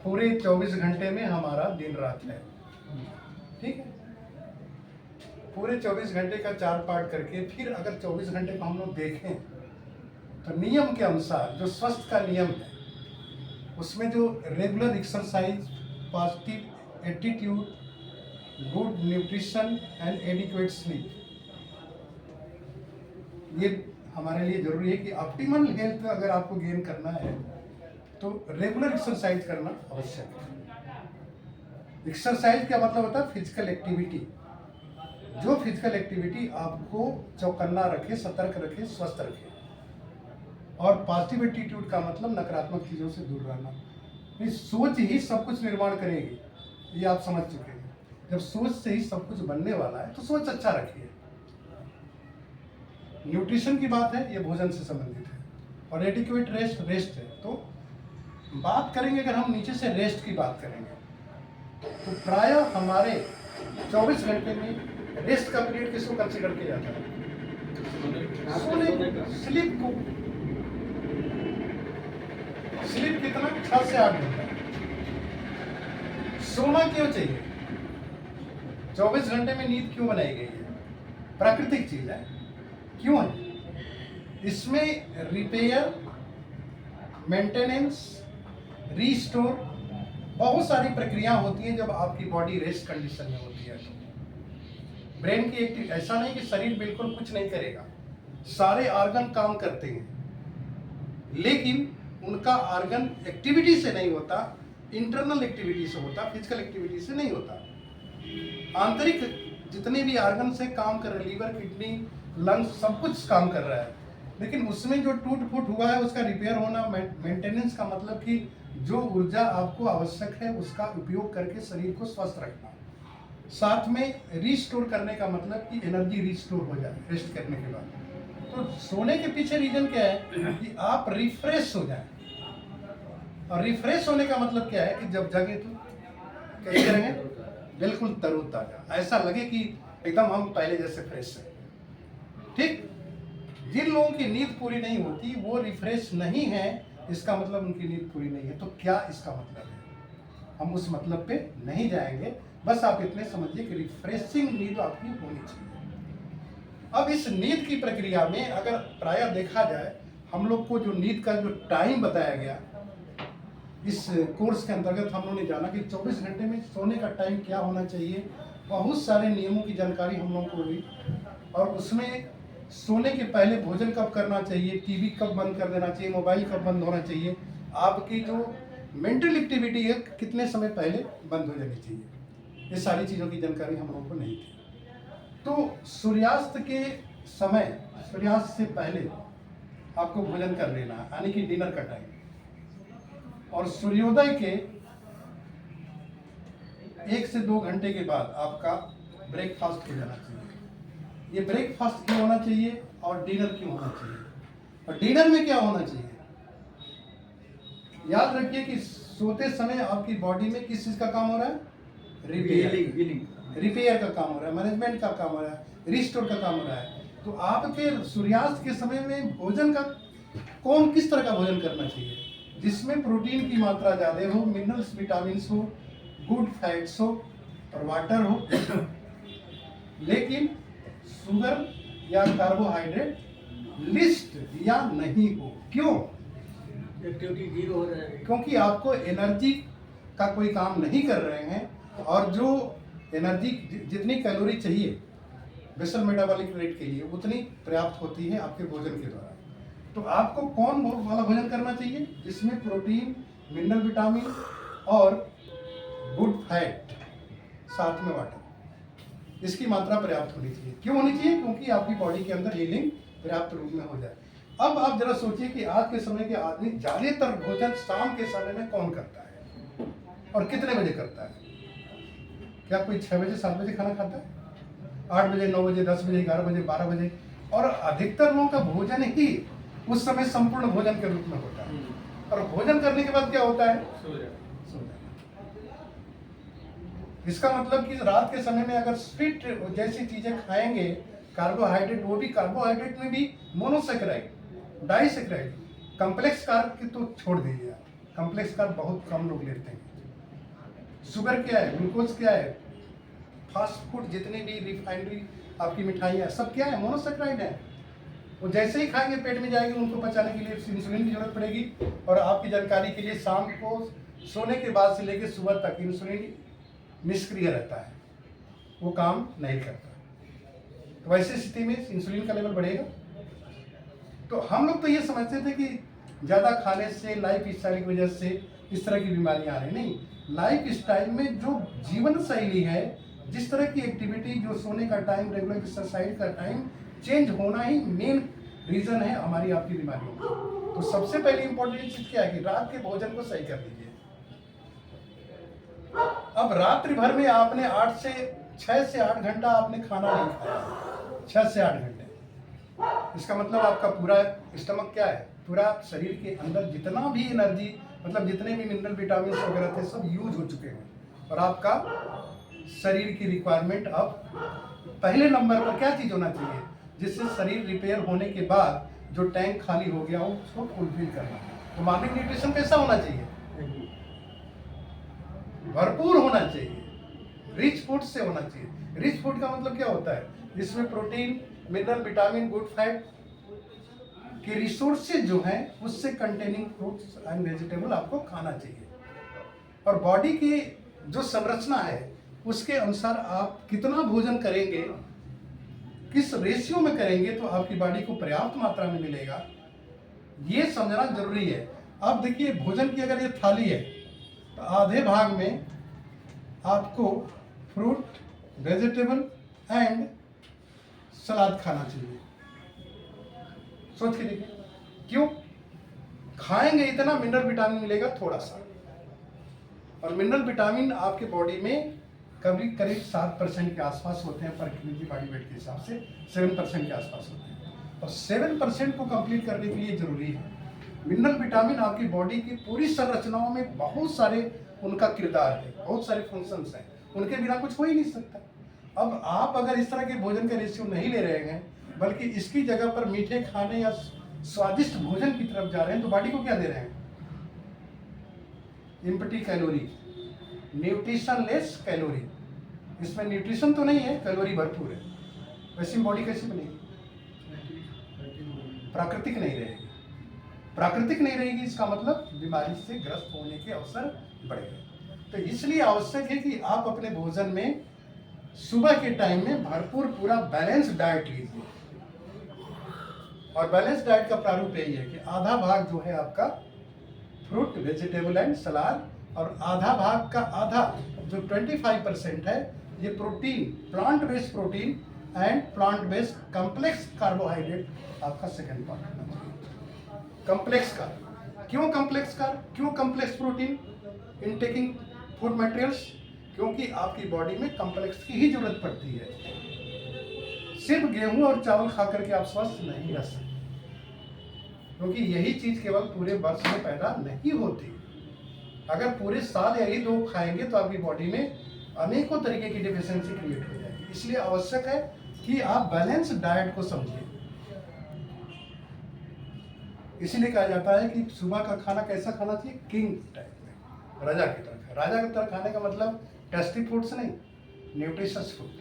पूरे 24 घंटे में हमारा दिन रात है, ठीक है। पूरे 24 घंटे का 4 पार्ट करके फिर अगर 24 घंटे को हम लोग देखें तो नियम के अनुसार जो स्वस्थ का नियम है उसमें जो regular exercise, positive attitude, good nutrition and adequate sleep, ये हमारे लिए जरूरी है कि ऑप्टिमल हेल्थ अगर आपको गेन करना है तो रेगुलर एक्सरसाइज करना आवश्यक है। एक्सरसाइज का मतलब होता है फिजिकल एक्टिविटी, जो फिजिकल एक्टिविटी आपको चौकन्ना रखे, सतर्क रखे, स्वस्थ रखे। और पॉजिटिव एटीट्यूड का मतलब नकारात्मक चीज़ों से दूर रहना। ये सोच ही सब कुछ निर्माण करेगी, ये आप समझ चुके हैं। जब सोच से ही सब कुछ बनने वाला है तो सोच अच्छा रखिए। न्यूट्रिशन की बात है, ये भोजन से संबंधित है। और एडिक्वेट रेस्ट है। तो बात करेंगे, अगर हम नीचे से रेस्ट की बात करेंगे तो प्रायः हमारे 24 घंटे में रेस्ट का पीरियड किसको कंसीडर किया जाता है? सोने, स्लीप को। स्लीप कितना? 6 से 8 घंटा। सोना क्यों चाहिए? 24 घंटे में नींद क्यों बनाई गई है? प्राकृतिक चीज है। क्यों है? इसमें रिपेयर, मेंटेनेंस, रीस्टोर, बहुत सारी प्रक्रिया होती हैं जब आपकी बॉडी रेस्ट कंडीशन में होती है। ब्रेन की एक ऐसा नहीं कि शरीर बिल्कुल कुछ नहीं करेगा, सारे ऑर्गन काम करते हैं, लेकिन उनका ऑर्गन एक्टिविटी से नहीं होता, इंटरनल एक्टिविटी से होता, फिजिकल एक्टिविटी से नहीं होता। आंतरिक जितने भी ऑर्गन से काम कर रहे, लीवर, किडनी, लंग्स, सब कुछ काम कर रहा है, लेकिन उसमें जो टूट फूट हुआ है उसका रिपेयर होना, मेंटेनेंस का मतलब कि जो ऊर्जा आपको आवश्यक है उसका उपयोग करके शरीर को स्वस्थ रखना। साथ में रिस्टोर करने का मतलब कि एनर्जी रिस्टोर हो जाए रेस्ट करने के बाद। तो सोने के पीछे रीजन क्या है कि आप रिफ्रेश हो जाए। और रिफ्रेश होने का मतलब क्या है कि जब जगे तो कैसे करेंगे? बिल्कुल तरोताजा, ऐसा लगे कि एकदम हम पहले जैसे फ्रेश हैं, ठीक। जिन लोगों की नींद पूरी नहीं होती वो रिफ्रेश नहीं है, इसका मतलब उनकी नींद पूरी नहीं है। तो क्या इसका मतलब है? हम उस मतलब पे नहीं जाएंगे, बस आप इतने समझिए कि रिफ्रेशिंग नींद आपकी होनी चाहिए। अब इस नींद की प्रक्रिया में अगर प्रायः देखा जाए, हम लोग को जो नींद का जो टाइम बताया गया इस कोर्स के अंतर्गत, हम लोगों ने जाना कि 24 घंटे में सोने का टाइम क्या होना चाहिए। बहुत सारे नियमों की जानकारी हम लोगों को हुई, और उसमें सोने के पहले भोजन कब करना चाहिए, टीवी कब बंद कर देना चाहिए, मोबाइल कब बंद होना चाहिए, आपकी जो मेंटल एक्टिविटी है कितने समय पहले बंद हो जानी चाहिए, ये सारी चीज़ों की जानकारी हम लोगों को नहीं थी। तो सूर्यास्त के समय, सूर्यास्त से पहले आपको भोजन कर लेना, यानी कि डिनर का टाइम, और सूर्योदय के 1 से 2 घंटे के बाद आपका ब्रेकफास्ट हो जाना चाहिए। ये ब्रेकफास्ट क्यों होना चाहिए और डिनर क्यों होना चाहिए, और डिनर में क्या होना चाहिए? याद रखिए कि सोते समय आपकी बॉडी में किस चीज का काम हो रहा है? रिपेयर का काम हो रहा है, मैनेजमेंट का काम हो रहा है, रिस्टोर का काम हो रहा है। तो आपके सूर्यास्त के समय में भोजन का किस तरह का भोजन करना चाहिए? जिसमें प्रोटीन की मात्रा ज़्यादा हो, मिनरल्स, विटामिन हो, गुड फैट्स हो और वाटर हो, लेकिन शुगर या कार्बोहाइड्रेट लिस्ट या नहीं हो। क्यों? एक्टिविटी जीरो हो रहा है, क्योंकि आपको एनर्जी का कोई काम नहीं कर रहे हैं, और जो एनर्जी जितनी कैलोरी चाहिए बेसल मेटाबॉलिक रेट के लिए उतनी पर्याप्त होती है आपके भोजन के द्वारा। तो आपको कौन वाला भोजन करना चाहिए? जिसमें प्रोटीन, मिनरल, विटामिन और गुड फैट, साथ में वाटर, इसकी मात्रा पर्याप्त होनी चाहिए। क्यों होनी चाहिए? क्योंकि आपकी बॉडी के अंदर हीलिंग पर्याप्त रूप में हो जाए। अब आप जरा सोचिए कि आज के समय के आदमी ज्यादातर भोजन शाम के समय में कौन करता है और कितने बजे करता है? क्या कोई 6 बजे 7 बजे खाना खाता है? 8 बजे, 9 बजे, 10 बजे, 11 बजे, 12 बजे, और अधिकतर लोगों का भोजन ही उस समय संपूर्ण भोजन के रूप में होता है। और भोजन करने के बाद क्या होता है? सो जाना। इसका मतलब कि रात के समय में अगर स्वीट जैसी चीजें खाएंगे, कार्बोहाइड्रेट, वो भी कार्बोहाइड्रेट में भी मोनोसेकेराइड, डाइसेकेराइड, कम्प्लेक्स कार्ब की तो छोड़ दीजिए, कम्प्लेक्स कार्ब बहुत कम लोग लेते हैं। शुगर क्या है, ग्लूकोज क्या है, फास्ट फूड जितने भी रिफाइनरी आपकी मिठाइयाँ सब क्या है, मोनोसेक्राइड है। वो जैसे ही खाएंगे पेट में जाएंगे, उनको पचाने के लिए इंसुलिन की जरूरत पड़ेगी। और आपकी जानकारी के लिए शाम को सोने के बाद से लेकर सुबह तक इंसुलिन निष्क्रिय रहता है, वो काम नहीं करता। तो वैसे स्थिति में इंसुलिन का लेवल बढ़ेगा। तो हम लोग तो ये समझते थे कि ज़्यादा खाने से, लाइफ स्टाइल की वजह से इस तरह की बीमारियां आ रही। नहीं, लाइफ स्टाइल में जो जीवन शैली है, जिस तरह की एक्टिविटी, जो सोने का टाइम, रेगुलर एक्सरसाइज का टाइम चेंज होना ही मेन रीज़न है हमारी आपकी बीमारियों का। तो सबसे पहली इंपॉर्टेंट चीज़ क्या है कि रात के भोजन को सही कर लीजिए। अब रात्रि भर में आपने 6 से 8 घंटा आपने खाना नहीं खाया, 6 से 8 घंटे, इसका मतलब आपका पूरा स्टमक क्या है, पूरा शरीर के अंदर जितना भी एनर्जी, मतलब जितने भी मिनरल विटामिन वगैरह थे सब यूज हो चुके हैं। और आपका शरीर की रिक्वायरमेंट अब पहले नंबर पर क्या चीज़ होना चाहिए, जिससे शरीर रिपेयर होने के बाद जो टैंक खाली हो गया हो उसको फुलफिल करना। तो मॉर्निंग न्यूट्रिशन कैसा होना चाहिए, भरपूर होना चाहिए, रिच फूड से होना चाहिए। रिच फूड का मतलब क्या होता है, जिसमें protein, mineral, vitamin, good fat के रिसोर्सेज जो हैं उससे कंटेनिंग फ्रूट्स एंड वेजिटेबल आपको खाना चाहिए। और बॉडी की जो संरचना है उसके अनुसार आप कितना भोजन करेंगे, किस रेशियो में करेंगे तो आपकी बॉडी को पर्याप्त मात्रा में मिलेगा, ये समझना जरूरी है। अब देखिए, भोजन की अगर ये थाली है तो आधे भाग में आपको फ्रूट, वेजिटेबल एंड सलाद खाना चाहिए। सोच के देखिए, क्यों खाएंगे इतना, मिनरल विटामिन मिलेगा थोड़ा सा। और मिनरल विटामिन आपके बॉडी में करीब 7% के आसपास होते हैं, पर केजी बॉडी वेट के हिसाब से 7% के आसपास होते हैं। और 7% को कंप्लीट करने के लिए जरूरी है मिनरल विटामिन। आपकी बॉडी की पूरी संरचनाओं में बहुत सारे उनका किरदार है, बहुत सारे फंक्शंस हैं, उनके बिना कुछ हो ही नहीं सकता। अब आप अगर इस तरह के भोजन का रेशियो नहीं ले रहे हैं, बल्कि इसकी जगह पर मीठे खाने या स्वादिष्ट भोजन की तरफ जा रहे हैं, तो बॉडी को क्या दे रहे हैं, एम्प्टी कैलोरी, न्यूट्रिशनलेस कैलोरी। इसमें न्यूट्रिशन तो नहीं है, कैलोरी भरपूर है। वैसे बॉडी कैसी बनेगी, प्राकृतिक नहीं रहेगी। प्राकृतिक नहीं रहेगी, इसका मतलब बीमारी से ग्रस्त होने के अवसर बढ़ेगा। तो इसलिए आवश्यक है कि आप अपने भोजन में सुबह के टाइम में भरपूर पूरा बैलेंस डाइट लीजिए। और बैलेंस डाइट का प्रारूप यही है कि आधा भाग जो है आपका फ्रूट, वेजिटेबल एंड सलाद, और आधा भाग का आधा जो 25% है ये protein, plant based protein and plant based complex carbohydrate आपका सेकंड पार्ट होना चाहिए। कॉम्प्लेक्स कार्ब, क्यों कॉम्प्लेक्स कार्ब, क्यों complex protein in taking food materials, क्योंकि आपकी बॉडी में कॉम्प्लेक्स की ही जरूरत पड़ती है। सिर्फ गेहूं और चावल खा करके आप स्वस्थ नहीं रह सकते, क्योंकि यही चीज केवल पूरे वर्ष में पैदा नहीं होती। अगर पूरे साल यही दो खाएंगे तो आपकी बॉडी में अनेकों तरीके की डिफिशियंसी क्रिएट हो जाएगी। इसलिए आवश्यक है कि आप बैलेंस डाइट को समझिए। इसीलिए कहा जाता है कि सुबह का खाना कैसा खाना चाहिए, किंग टाइप में, राजा की तरह। राजा की तरह खाने का मतलब टेस्टी फूड्स नहीं, न्यूट्रिशियस फूड।